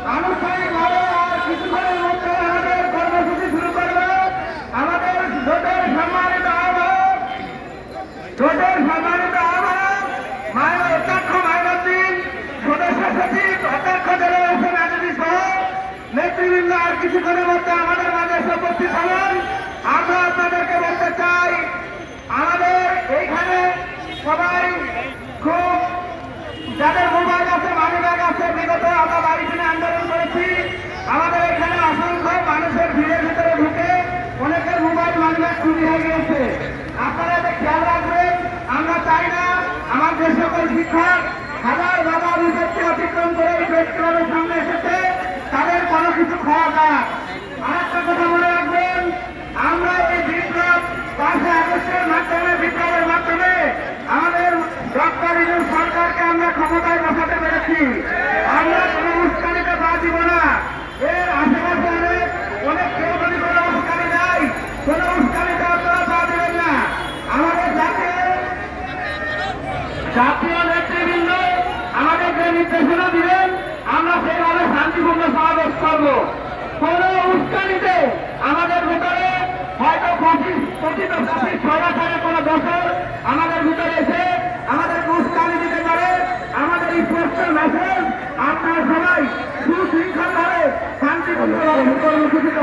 আনুষ্ঠানিকভাবে আর কিছুক্ষণের মধ্যে আমাদের কর্মসূচি শুরু করবে। আমাদের জোটের সম্মানিত আহ্বায়ক মায়ের অধ্যক্ষ মাইনুদ্দিন, সদস্য সচিব অধ্যক্ষ দেলোয়ার হোসেন আজাদী সহ নেতৃবৃন্দ আর কিছুক্ষণের মধ্যে আমাদের মাঝে এসে উপস্থিত হবেন। আমরা আপনাদেরকে বলতে চাই, আমাদের এইখানে সবাই খুব যাদের মোবাইল আছে, মানি ব্যাগ আছে, বিগত আমরা বাড়ি কিনে আন্দোলন করেছি। আমাদের এখানে অসংখ্য মানুষের ভিড়ের ভিতরে ঢুকে অনেকের মোবাইল মানি ব্যাগ চুরি হয়ে গিয়েছে। আপনারা এটা খেয়াল রাখবেন। আমরা চাই না আমার যে সকল শিক্ষক হাজার বাধা বিপত্তি অতিক্রম করে এই প্রেস ক্লাবের সামনে এসেছে তাদের কোনো কিছু খাওয়া যাক। আরেকটা কথা মনে রাখবেন, আমরা এই বিপ্লব 5 আগস্টের মাধ্যমে, বিপ্লবের মাধ্যমে আমাদের ডক্টর ইউনূস সরকারকে আমরা ক্ষমতায় বসাতে পেরেছি। আমরা কোনো উস্কানিতে পা দিব না। এর আশেপাশে অনেক কেউ যদি কোনো উস্কানি দেয়, কোনো উস্কানিতে আপনারা পা দেবেন না। আমাদের জাতীয় নেতৃবৃন্দ আমাদের যে নির্দেশনা দিবেন আমরা সেইভাবে শান্তিপূর্ণ সমাবেশ করব। কোন উস্কানিতে আমাদের ভিতরে হয়তো কথিত সরাসরি কোন দোষর আমাদের ভিতরে এসে আমাদের উস্কানি দিতে পারে। আমাদের এই প্রশ্নের মেসেজ, আপনারা সবাই সুশৃঙ্খল ভাবে শান্তিপূর্ণভাবে কর্মসূচিত